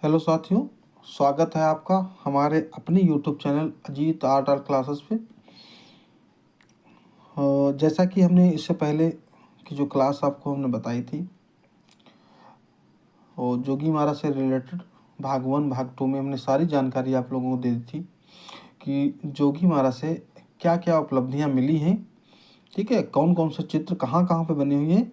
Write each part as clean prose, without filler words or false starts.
Hello साथियों, स्वागत है आपका हमारे अपने यूट्यूब चैनल अजीत आर्ट और क्लासेस पे। जैसा कि हमने इससे पहले की जो क्लास आपको हमने बताई थी और जोगी मारा से रिलेटेड भाग 1 भाग 2 में हमने सारी जानकारी आप लोगों को दे दी थी कि जोगी मारा से क्या क्या उपलब्धियां मिली हैं। ठीक है, कौन कौन से चित्र कहाँ कहाँ पे बने हुए हैं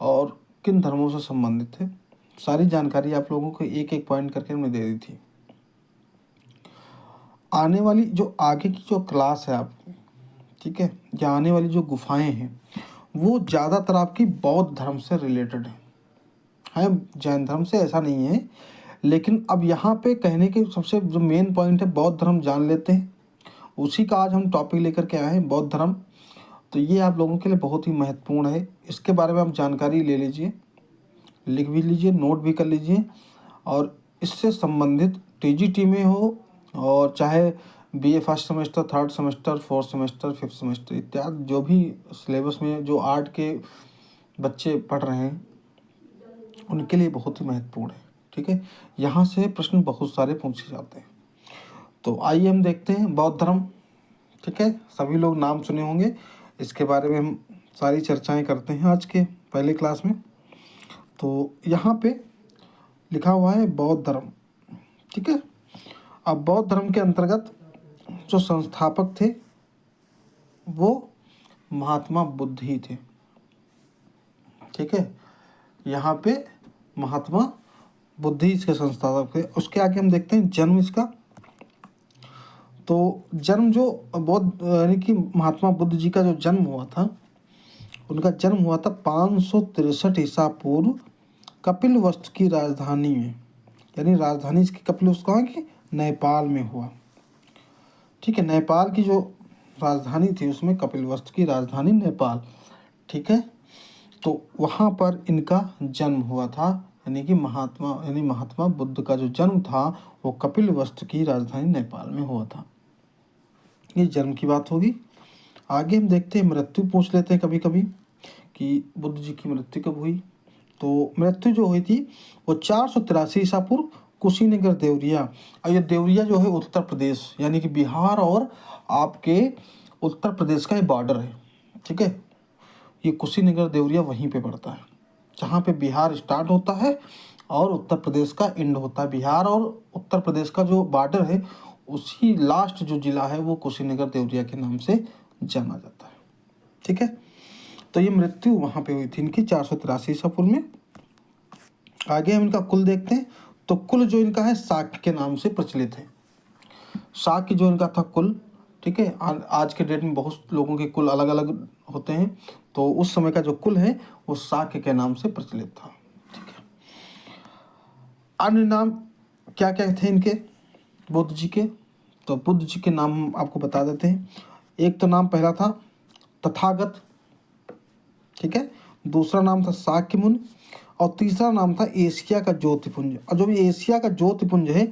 और किन धर्मों से संबंधित है, सारी जानकारी आप लोगों को एक एक पॉइंट करके हमने दे दी थी। आने वाली जो आगे की जो क्लास है आपकी, ठीक है, या आने वाली जो गुफाएं हैं वो ज़्यादातर आपकी बौद्ध धर्म से रिलेटेड है जैन धर्म से ऐसा नहीं है। लेकिन अब यहाँ पे कहने के सबसे जो मेन पॉइंट है, बौद्ध धर्म जान लेते हैं, उसी का आज हम टॉपिक लेकर के आए हैं, बौद्ध धर्म। तो ये आप लोगों के लिए बहुत ही महत्वपूर्ण है, इसके बारे में आप जानकारी ले लीजिए, लिख भी लीजिए, नोट भी कर लीजिए। और इससे संबंधित टीजीटी में हो और चाहे BA first semester, third semester, fourth semester, fifth semester इत्यादि जो भी सिलेबस में जो आर्ट के बच्चे पढ़ रहे हैं उनके लिए बहुत ही महत्वपूर्ण है। ठीक है, यहाँ से प्रश्न बहुत सारे पूछे जाते हैं। तो आइए हम देखते हैं बौद्ध धर्म। ठीक है, सभी लोग नाम सुने होंगे, इसके बारे में हम सारी चर्चाएं करते हैं आज के पहले क्लास में। तो यहाँ पे लिखा हुआ है बौद्ध धर्म। ठीक है, अब बौद्ध धर्म के अंतर्गत जो संस्थापक थे वो महात्मा बुद्ध ही थे। ठीक है, यहाँ पे महात्मा बुद्ध ही इसके संस्थापक थे। उसके आगे हम देखते हैं जन्म इसका। तो जन्म जो बौद्ध यानी कि महात्मा बुद्ध जी का जो जन्म हुआ था, उनका जन्म हुआ था 563 ईसा पूर्व कपिलवस्तु की राजधानी में, यानी राजधानी इसकी कपिलवस्तु कहाँ की, नेपाल में हुआ। ठीक है, नेपाल की जो राजधानी थी उसमें कपिलवस्तु की राजधानी नेपाल। ठीक है, तो वहाँ पर इनका जन्म हुआ था, यानी कि महात्मा बुद्ध का जो जन्म था वो कपिलवस्तु की राजधानी नेपाल में हुआ था। ये जन्म की बात होगी। आगे हम देखते हैं मृत्यु पूछ लेते हैं कभी कभी कि बुद्ध जी की मृत्यु कब हुई। तो मृत्यु जो हुई थी वो 483 ईसा पूर्व कुशीनगर देवरिया। और ये देवरिया जो है उत्तर प्रदेश यानी कि बिहार और आपके उत्तर प्रदेश का ये बॉर्डर है। ठीक है, ये कुशीनगर देवरिया वहीं पे पड़ता है जहाँ पे बिहार स्टार्ट होता है और उत्तर प्रदेश का एंड होता है। बिहार और उत्तर प्रदेश का जो बॉर्डर है उसी लास्ट जो जिला है वो कुशीनगर देवरिया के नाम से जाना जाता है। ठीक है, तो ये मृत्यु वहाँ पे हुई थी इनकी 483 ईसा पूर्व में। आगे हम इनका कुल देखते हैं। तो कुल जो इनका है शाक्य के नाम से प्रचलित है। शाक्य जो इनका था कुल, ठीक है, आज के डेट में बहुत लोगों के कुल अलग अलग होते हैं, तो उस समय का जो कुल है वो शाक्य के नाम से प्रचलित था। ठीक है, अन्य नाम क्या क्या थे इनके बुद्ध जी के। तो बुद्ध जी के नाम हम आपको बता देते हैं। एक तो नाम पहला था तथागत, ठीक है, दूसरा नाम था शाक्य मुनि और तीसरा नाम था एशिया का ज्योतिपुंज। और जो भी एशिया का ज्योतिपुंज है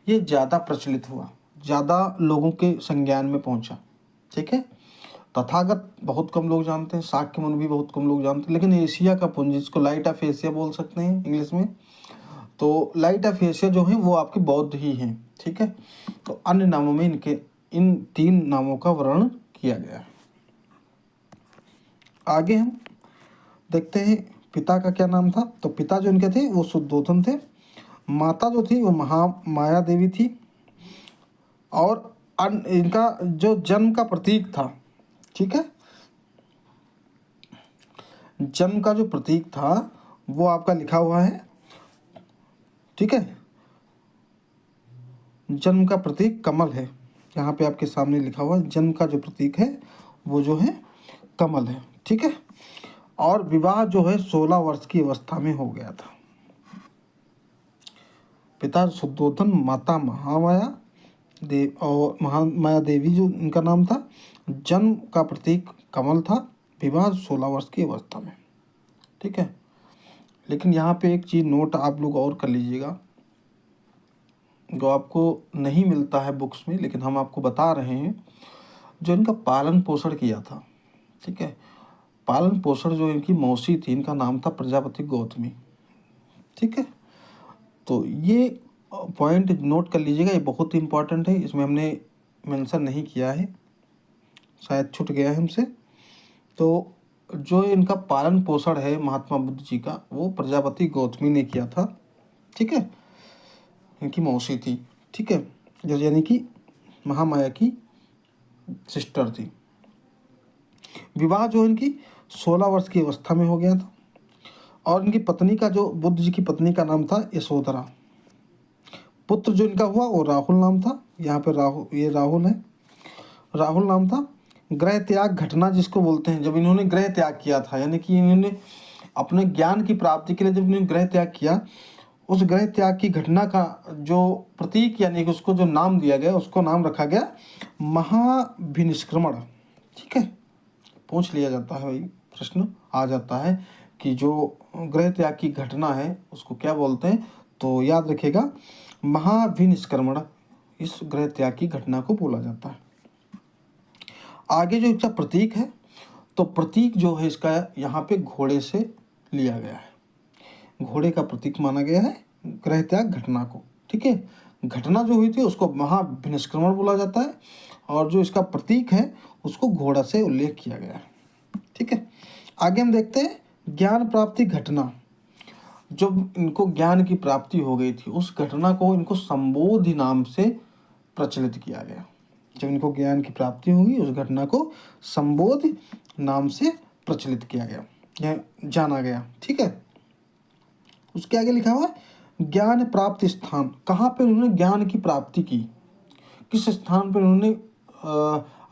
ये ज़्यादा प्रचलित हुआ, ज़्यादा लोगों के संज्ञान में पहुंचा। ठीक है, तथागत बहुत कम लोग जानते हैं, शाक्य मुनि भी बहुत कम लोग जानते हैं, लेकिन एशिया का पुंज, जिसको लाइट ऑफ एशिया बोल सकते हैं इंग्लिश में, तो लाइट ऑफ एशिया जो है वो आपके बौद्ध ही हैं। ठीक है, तो अन्य नामों में इनके इन 3 नामों का वर्णन किया गया है। आगे हम देखते हैं पिता का क्या नाम था। तो पिता जो इनके थे वो शुद्धोधन थे, माता जो थी वो महामाया देवी थी, और इनका जो जन्म का प्रतीक था, ठीक है, जन्म का जो प्रतीक था वो आपका लिखा हुआ है। ठीक है, जन्म का प्रतीक कमल है, यहाँ पे आपके सामने लिखा हुआ है, जन्म का जो प्रतीक है वो जो है कमल है। ठीक है, और विवाह जो है 16 वर्ष की अवस्था में हो गया था। पिता शुद्धोधन, माता महामाया देव और महामाया देवी जो इनका नाम था, जन्म का प्रतीक कमल था, विवाह 16 वर्ष की अवस्था में। ठीक है, लेकिन यहाँ पे एक चीज़ नोट आप लोग और कर लीजिएगा जो आपको नहीं मिलता है बुक्स में, लेकिन हम आपको बता रहे हैं, जो इनका पालन पोषण किया था। ठीक है, पालन पोषण जो इनकी मौसी थी, इनका नाम था प्रजापति गौतमी। ठीक है, तो ये पॉइंट नोट कर लीजिएगा, ये बहुत इम्पॉर्टेंट है, इसमें हमने मेंशन नहीं किया है, शायद छूट गया है हमसे। तो जो इनका पालन पोषण है महात्मा बुद्ध जी का, वो प्रजापति गौतमी ने किया था, ठीक है, इनकी मौसी थी, ठीक है, जो यानी कि महामाया की सिस्टर थी। विवाह जो इनकी 16 वर्ष की अवस्था में हो गया था, और इनकी पत्नी का, जो बुद्ध जी की पत्नी का नाम था यशोधरा। पुत्र जो इनका हुआ वो राहुल नाम था, यहाँ पे राहुल, ये राहुल है, राहुल नाम था। ग्रह त्याग घटना जिसको बोलते हैं, जब इन्होंने ग्रह त्याग किया था, यानी कि इन्होंने अपने ज्ञान की प्राप्ति के लिए जब इन्होंने ग्रह त्याग किया, उस ग्रह त्याग की घटना का जो प्रतीक, यानी कि उसको जो नाम दिया गया, उसको नाम रखा गया महाभिनिष्क्रमण, ठीक है। पूछ लिया जाता है भाई, प्रश्न आ जाता है कि जो ग्रह त्याग की घटना है उसको क्या बोलते हैं, तो याद रखिएगा महाभिनिष्क्रमण, इस ग्रह त्याग की घटना को बोला जाता है। आगे जो इसका प्रतीक है, तो प्रतीक जो है इसका यहाँ पे घोड़े से लिया गया है, घोड़े का प्रतीक माना गया है ग्रह त्याग घटना को, ठीक है। घटना जो हुई थी उसको महाभिनिष्क्रमण बोला जाता है, और जो इसका प्रतीक है उसको घोड़ा से उल्लेख किया गया है, ठीक है। आगे हम देखते हैं ज्ञान प्राप्ति घटना। जब इनको ज्ञान की प्राप्ति हो गई थी, उस घटना को इनको संबोधि नाम से प्रचलित किया गया। जब इनको ज्ञान की प्राप्ति होगी, उस घटना को संबोधि नाम से प्रचलित किया गया या जाना गया, ठीक है। उसके आगे लिखा हुआ है ज्ञान प्राप्ति स्थान। कहाँ पे उन्होंने ज्ञान की प्राप्ति की, किस स्थान पर उन्होंने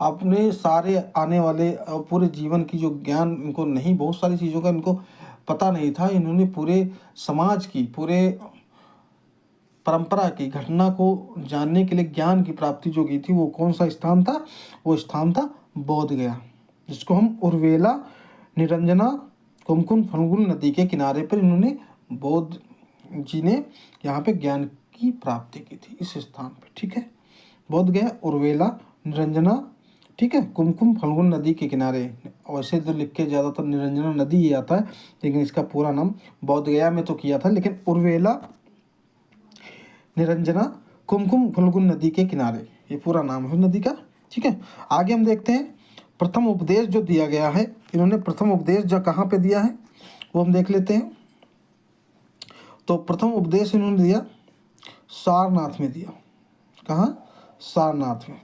अपने सारे आने वाले पूरे जीवन की जो ज्ञान इनको नहीं, बहुत सारी चीज़ों का इनको पता नहीं था, इन्होंने पूरे समाज की, पूरे परंपरा की घटना को जानने के लिए ज्ञान की प्राप्ति जो की थी, वो कौन सा स्थान था, वो स्थान था बोध गया, जिसको हम उर्वेला निरंजना कुमकुम फल्गुन नदी के किनारे पर इन्होंने बौद्ध जी ने यहाँ पे ज्ञान की प्राप्ति की थी, इस स्थान पे, ठीक है। बोध गया, उर्वेला, निरंजना, ठीक है, कुमकुम फल्गुन नदी के किनारे। वैसे तो लिख के ज़्यादातर निरंजना नदी ही आता है, लेकिन इसका पूरा नाम बोध गया में तो किया था, लेकिन उर्वेला निरंजना कुमकुम फल्गुन नदी के किनारे, ये पूरा नाम है नदी का, ठीक है। आगे हम देखते हैं प्रथम उपदेश जो दिया गया है, इन्होंने प्रथम उपदेश जो कहाँ पे दिया है वो हम देख लेते हैं। तो प्रथम उपदेश इन्होंने दिया सारनाथ में दिया। कहाँ? सारनाथ में,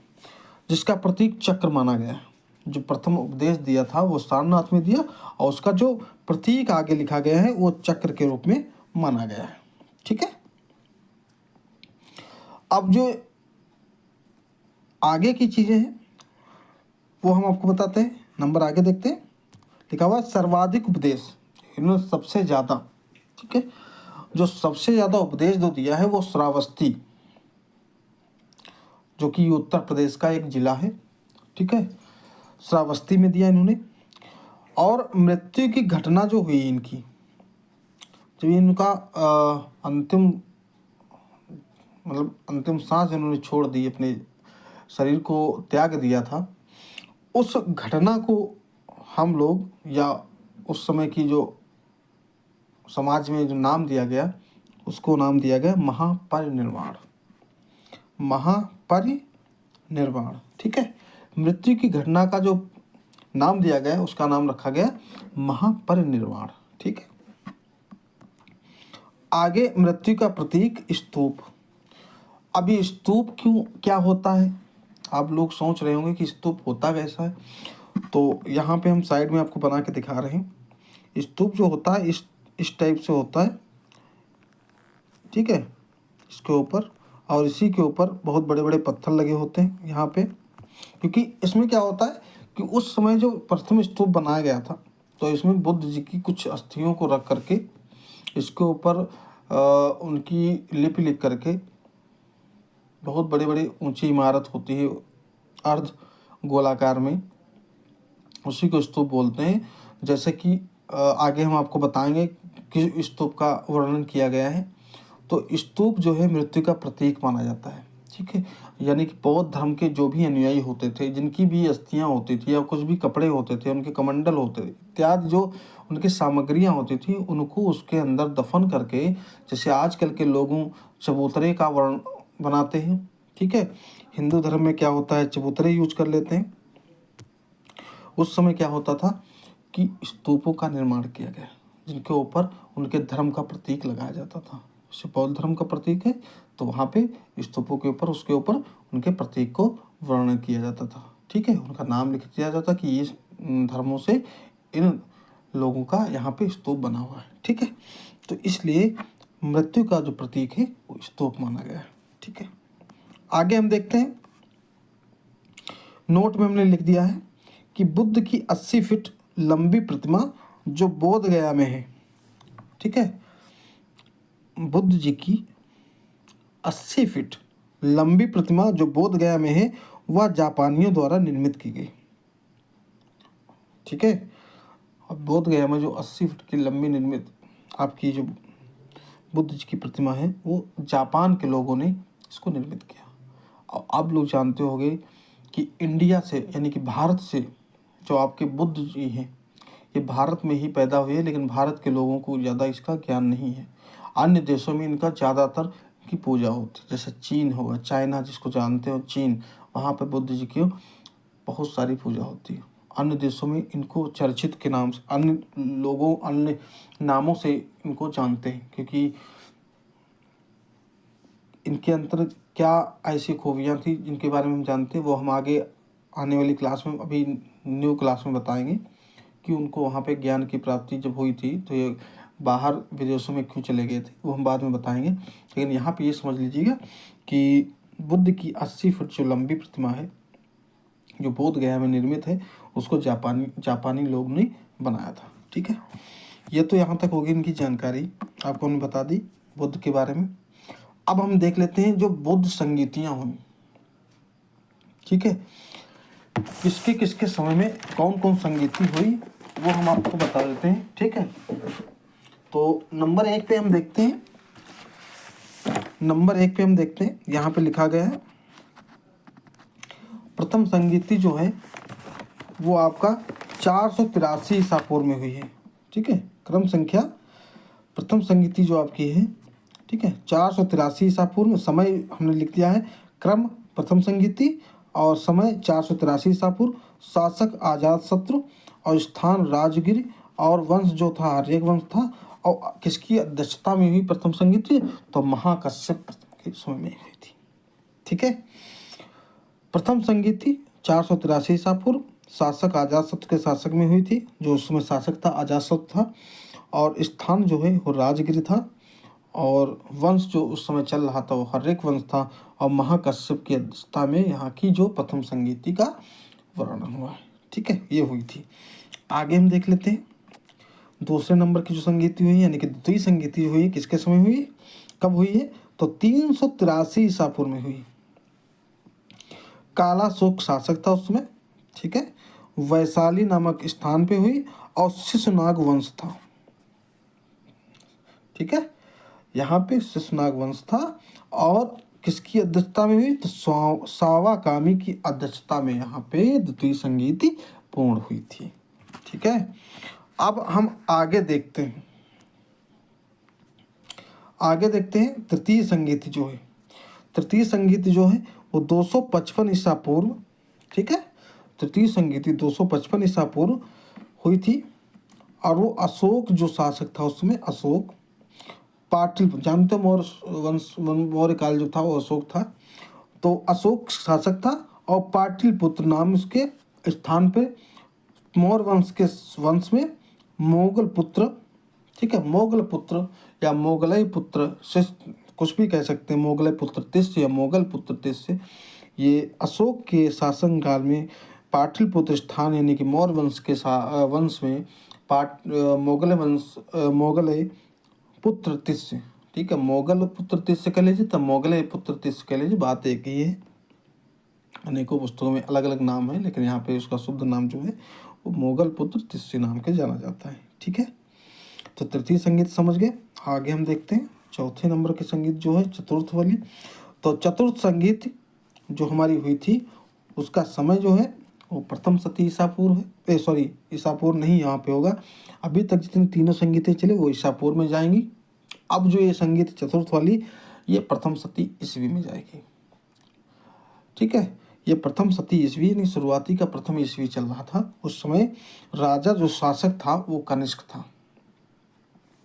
जिसका प्रतीक चक्र माना गया है। जो प्रथम उपदेश दिया था वो सारनाथ में दिया, और उसका जो प्रतीक आगे लिखा गया है वो चक्र के रूप में माना गया है, ठीक है। अब जो आगे की चीज़ें हैं वो हम आपको बताते हैं। नंबर आगे देखते हैं, लिखा हुआ सर्वाधिक उपदेश, इन्होंने सबसे ज़्यादा, ठीक है, जो सबसे ज़्यादा उपदेश जो दिया है वो श्रावस्ती, जो कि उत्तर प्रदेश का एक जिला है, ठीक है, श्रावस्ती में दिया इन्होंने। और मृत्यु की घटना जो हुई इनकी, जब इनका अंतिम मतलब अंतिम सांस इन्होंने छोड़ दी, अपने शरीर को त्याग दिया था, उस घटना को हम लोग, या उस समय की जो समाज में जो नाम दिया गया, उसको नाम दिया गया महापरिनिर्वाण, महापरिनिर्वाण, ठीक है। मृत्यु की घटना का जो नाम दिया गया उसका नाम रखा गया महापरिनिर्वाण, ठीक है। आगे मृत्यु का प्रतीक स्तूप। अभी स्तूप क्यों, क्या होता है, आप लोग सोच रहे होंगे कि स्तूप होता कैसा है, तो यहाँ पे हम साइड में आपको बना के दिखा रहे हैं। स्तूप जो होता है इस टाइप से होता है, ठीक है, इसके ऊपर, और इसी के ऊपर बहुत बड़े बड़े पत्थर लगे होते हैं यहाँ पे, क्योंकि इसमें क्या होता है कि उस समय जो प्रथम स्तूप बनाया गया था, तो इसमें बुद्ध जी की कुछ अस्थियों को रख करके इसके ऊपर उनकी लिपि लिख करके, बहुत बड़े बड़े ऊंची इमारत होती है अर्ध गोलाकार में, उसी को स्तूप बोलते हैं। जैसे कि आगे हम आपको बताएंगे कि स्तूप का वर्णन किया गया है। तो स्तूप जो है मृत्यु का प्रतीक माना जाता है, ठीक है। यानी कि बौद्ध धर्म के जो भी अनुयायी होते थे, जिनकी भी अस्थियां होती थी या कुछ भी कपड़े होते थे, उनके कमंडल होते थे इत्यादि, जो उनकी सामग्रियाँ होती थी उनको उसके अंदर दफन करके, जैसे आजकल के लोगों चबूतरे का वर्ण बनाते हैं, ठीक है। हिंदू धर्म में क्या होता है, चबूतरे यूज कर लेते हैं। उस समय क्या होता था कि स्तूपों का निर्माण किया गया जिनके ऊपर उनके धर्म का प्रतीक लगाया जाता था। जैसे बौद्ध धर्म का प्रतीक है तो वहाँ पे स्तूपों के ऊपर उसके ऊपर उनके प्रतीक को वर्णन किया जाता था, ठीक है। उनका नाम लिख दिया जाता कि ये धर्मों से इन लोगों का यहाँ पे स्तूप बना हुआ है, ठीक है। तो इसलिए मृत्यु का जो प्रतीक है वो स्तूप माना गया है, ठीक है। आगे हम देखते हैं, नोट में हमने लिख दिया है कि बुद्ध की 80 फीट लंबी प्रतिमा जो बोध गया में है, ठीक है। बुद्ध जी की 80 फीट लंबी प्रतिमा जो बोध गया में है वह जापानियों द्वारा निर्मित की गई, ठीक है। अब बोध गया में जो 80 फीट की लंबी निर्मित आपकी जो बुद्ध जी की प्रतिमा है वो जापान के लोगों ने इसको निर्मित किया। और आप लोग जानते होंगे कि इंडिया से यानी कि भारत से जो आपके बुद्ध जी हैं ये भारत में ही पैदा हुए, लेकिन भारत के लोगों को ज़्यादा इसका ज्ञान नहीं है। अन्य देशों में इनका ज़्यादातर की पूजा होती है, जैसे चीन होगा, चाइना जिसको जानते हो चीन, वहाँ पे बुद्ध जी की बहुत सारी पूजा होती है। अन्य देशों में इनको चर्चित के नाम से, अन्य लोगों अन्य नामों से इनको जानते हैं, क्योंकि इनके अंदर क्या ऐसी खूबियाँ थी जिनके बारे में हम जानते हैं वो हम आगे आने वाली क्लास में, अभी न्यू क्लास में बताएंगे कि उनको वहाँ पे ज्ञान की प्राप्ति जब हुई थी तो ये बाहर विदेशों में क्यों चले गए थे वो हम बाद में बताएंगे। लेकिन यहाँ पे ये समझ लीजिएगा कि बुद्ध की 80 फुट जो लंबी प्रतिमा है जो बोध गया में निर्मित है उसको जापानी लोग ने बनाया था, ठीक है। ये तो यहाँ तक होगी इनकी जानकारी, आपको हमने बता दी बुद्ध के बारे में। अब हम देख लेते हैं जो बुद्ध संगीतियाँ हुई, ठीक है। किसके किसके समय में कौन कौन संगीति हुई वो हम आपको बता देते हैं, ठीक है। तो नंबर 1 पे हम देखते हैं, यहाँ पे लिखा गया है प्रथम संगीति जो है वो आपका 483 ईसा पूर्व में हुई है, ठीक है। क्रम संख्या प्रथम संगीति जो आपकी है, ठीक है, 483 ईसा पूर्व में। समय हमने लिख दिया है क्रम प्रथम संगीति और समय 483 ईसा पूर्व। शासक अजातशत्रु और स्थान राजगिर और वंश जो था आर्य वंश था। और किसकी अध्यक्षता में हुई प्रथम संगीति, तो महाकश्यप के समय में हुई थी, ठीक है। प्रथम संगीति 483 ईसा पूर्व शासक अजातशत्रु के शासक में हुई थी, जो उस समय शासक था अजातशत्रु था। और स्थान जो है वो राजगिर था और वंश जो उस समय चल रहा था वो हर्यक वंश था। और महाकश्यप की अध्यक्षता में यहाँ की जो प्रथम संगीति का वर्णन हुआ है, ठीक है, ये हुई थी। आगे हम देख लेते हैं दूसरे नंबर की जो संगीति हुई यानी कि द्वितीय संगीति हुई किसके समय हुई, कब हुई है, तो 383 ईसा पूर्व में हुई। काला शोक शासक था उसमें, ठीक है। वैशाली नामक स्थान पे हुई और शिशुनाग वंश था, ठीक है। यहाँ पे शिशुनाग वंश था और किसकी अध्यक्षता में हुई, तो सावाकामी की अध्यक्षता में यहाँ पे द्वितीय संगीति पूर्ण हुई थी, ठीक है। अब हम आगे देखते हैं, तृतीय संगीति जो है, तृतीय संगीति जो है वो 255 ईसा पूर्व, ठीक है। तृतीय संगीति 255 ईसा पूर्व हुई थी और वो अशोक जो शासक था उसमें, अशोक पाटिल, जानते हो मौर्य वंश मौर्य काल जो था वो अशोक था, तो अशोक शासक था। और पाटिल पुत्र नाम उसके स्थान पे मौर्य वंश में मोगल पुत्र, ठीक है, मोगल पुत्र या मोगलई पुत्र से कुछ भी कह सकते हैं, मोगलई पुत्र तिस्य या मोगल पुत्र तिस्य, ये अशोक के शासन काल में पाटलिपुत्र स्थान यानी कि मौर्य वंश के वंश में मोगलई पुत्र तिस्य, ठीक है, मोगल पुत्र तिस्य कह लीजिए तब मोगलई पुत्र तिस्य कह लीजिए, बात एक ही है। अनेकों पुस्तकों में अलग अलग नाम है लेकिन यहाँ पे उसका शुद्ध नाम जो है वो मोगल पुत्र तिस्य नाम के जाना जाता है, ठीक है। तो तृतीय संगीत समझ गए। आगे हम देखते हैं चौथे नंबर के संगीत जो है चतुर्थ वाली। तो चतुर्थ संगीत जो हमारी हुई थी उसका समय जो है वो प्रथम सती ईसा पूर्व है, सॉरी ईसा पूर्व नहीं, यहाँ पे होगा। अभी तक जितनी तीनों संगीतें चले वो ईसा पूर्व में जाएंगी। अब जो ये संगीत चतुर्थ वाली ये प्रथम सती ईस्वी में जाएगी। ठीक है, ये प्रथम सती ईस्वी यानी शुरुआती का प्रथम ईस्वी चल रहा था। उस समय राजा जो शासक था वो कनिष्क था,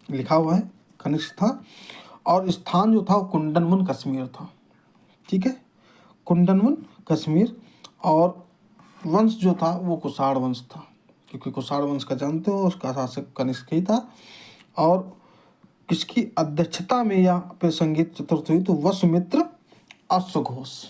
लिखा हुआ है कनिष्क था, और स्थान जो था वो कुंडनवन कश्मीर था। ठीक है, कुंडनवन कश्मीर, और वंश जो था वो कुषाण वंश था, क्योंकि कुषाण वंश का जानते हो उसका शासक कनिष्क ही था। और किसकी अध्यक्षता में यहाँ पे संगीत चतुर्थ हुई, तो वसुमित्र अश्वघोष।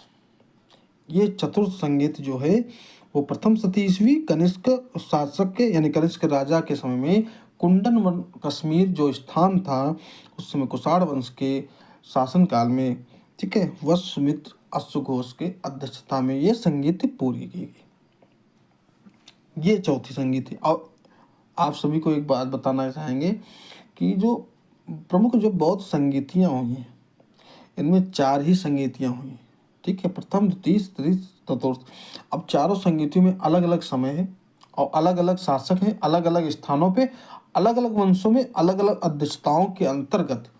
ये चतुर्थ संगीत जो है वो प्रथम सती ईस्वी कनिष्क शासक के यानी कनिष्क राजा के समय में कुंडन वन कश्मीर जो स्थान था उस समय कुषाण वंश के शासन काल में, ठीक है, वसुमित्र अश्वघोष के अध्यक्षता में ये संगीत पूरी की गई। ये चौथी संगीत थी। और आप सभी को एक बात बताना चाहेंगे कि जो प्रमुख जो बौद्ध संगीतियाँ हुई हैं इनमें 4 ही संगीतियाँ हुई। ठीक है, प्रथम द्वितीय तृतीय चतुर्थ। अब चारों संगीतियों में अलग अलग समय है और अलग अलग शासक हैं, अलग अलग स्थानों पे, अलग अलग वंशों में, अलग अलग अध्यक्षताओं के अंतर्गत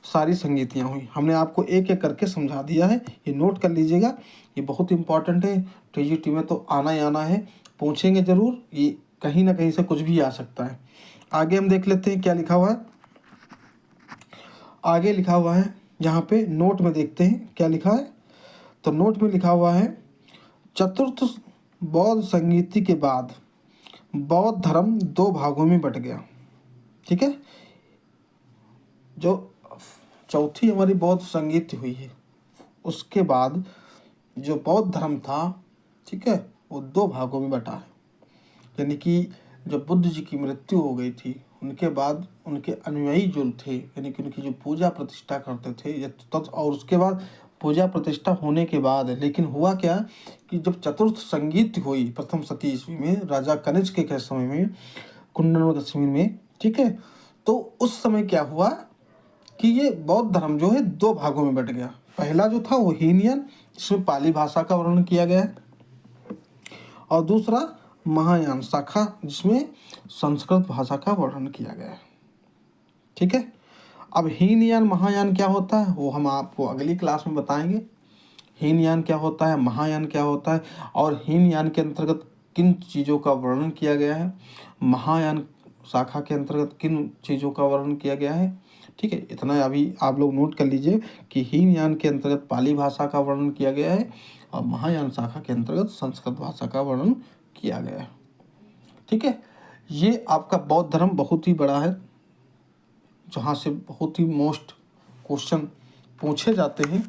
सारी संगीतियाँ हुई। हमने आपको एक एक करके समझा दिया है, ये नोट कर लीजिएगा, ये बहुत इंपॉर्टेंट है। टीजीटी में तो आना ही आना है, पूछेंगे जरूर, ये कहीं ना कहीं से कुछ भी आ सकता है। आगे हम देख लेते हैं क्या लिखा हुआ है। आगे लिखा हुआ है यहाँ पे नोट में देखते हैं क्या लिखा है। तो नोट में लिखा हुआ है चतुर्थ बौद्ध संगीति के बाद बौद्ध धर्म 2 भागों में बट गया। ठीक है, जो चौथी हमारी बौद्ध संगीत हुई है उसके बाद जो बौद्ध धर्म था, ठीक है, वो 2 भागों में बटा है। यानी कि जब बुद्ध जी की मृत्यु हो गई थी उनके बाद उनके अनुयायी जो थे यानी कि उनकी जो पूजा प्रतिष्ठा करते थे और उसके बाद पूजा प्रतिष्ठा होने के बाद, लेकिन हुआ क्या कि जब चतुर्थ संगीत हुई प्रथम सती ईस्वी में राजा कनिष्क के समय में कुंडन कश्मीर में, ठीक है, तो उस समय क्या हुआ कि ये बौद्ध धर्म जो है 2 भागों में बट गया। पहला जो था वो हीनयान जिसमें पाली भाषा का वर्णन किया गया है, और दूसरा महायान शाखा जिसमें संस्कृत भाषा का वर्णन किया गया है। ठीक है, अब हीनयान महायान क्या होता है वो हम आपको अगली क्लास में बताएंगे। हीनयान क्या होता है, महायान क्या होता है, और हीनयान के अंतर्गत किन चीज़ों का वर्णन किया गया है, महायान शाखा के अंतर्गत किन चीज़ों का वर्णन किया गया है। ठीक है, इतना अभी आप लोग नोट कर लीजिए कि हीनयान के अंतर्गत पाली भाषा का वर्णन किया गया है और महायान शाखा के अंतर्गत संस्कृत भाषा का वर्णन किया गया है। ठीक है, ये आपका बौद्ध धर्म बहुत ही बड़ा है जहाँ से बहुत ही मोस्ट क्वेश्चन पूछे जाते हैं।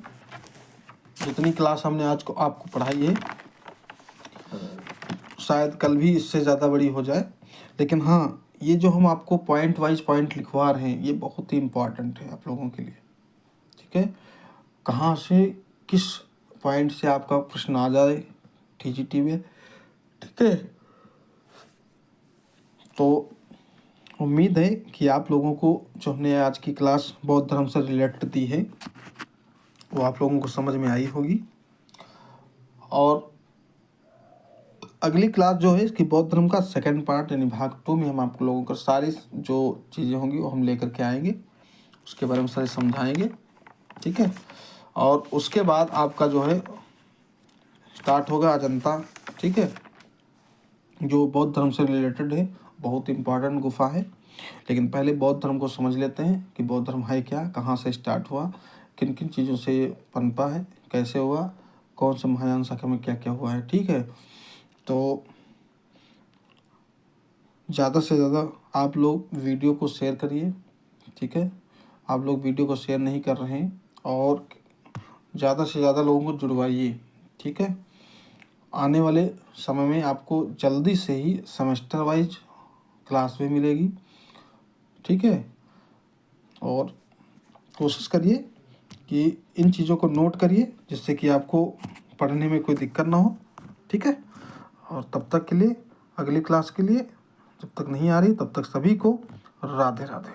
जितनी क्लास हमने आज को आपको पढ़ाई है शायद कल भी इससे ज़्यादा बड़ी हो जाए, लेकिन हाँ ये जो हम आपको पॉइंट वाइज पॉइंट लिखवा रहे हैं ये बहुत ही इम्पॉर्टेंट है आप लोगों के लिए। ठीक है, कहाँ से किस पॉइंट से आपका प्रश्न आ जाए टीजीटी में। ठीक है, तो उम्मीद है कि आप लोगों को जो हमने आज की क्लास बौद्ध धर्म से रिलेटेड दी है वो आप लोगों को समझ में आई होगी। और अगली क्लास जो है इसकी बौद्ध धर्म का सेकंड पार्ट यानी भाग 2 में हम आप लोगों को सारी जो चीज़ें होंगी वो हम लेकर के आएंगे, उसके बारे में सारे समझाएंगे। ठीक है, और उसके बाद आपका जो है स्टार्ट होगा अजंता। ठीक है, जो बौद्ध धर्म से रिलेटेड है, बहुत इम्पॉर्टेंट गुफा है। लेकिन पहले बौद्ध धर्म को समझ लेते हैं कि बौद्ध धर्म है क्या, कहाँ से स्टार्ट हुआ, किन किन चीज़ों से पनपा है, कैसे हुआ, कौन से महायान शाखा में क्या क्या हुआ है। ठीक है, तो ज़्यादा से ज़्यादा आप लोग वीडियो को शेयर करिए। ठीक है, आप लोग वीडियो को शेयर नहीं कर रहे हैं और ज़्यादा से ज़्यादा लोगों को जुड़वाइए। ठीक है, आने वाले समय में आपको जल्दी से ही सेमेस्टर वाइज क्लास भी मिलेगी। ठीक है, और कोशिश करिए कि इन चीज़ों को नोट करिए जिससे कि आपको पढ़ने में कोई दिक्कत ना हो। ठीक है, और तब तक के लिए अगली क्लास के लिए जब तक नहीं आ रही तब तक सभी को राधे राधे।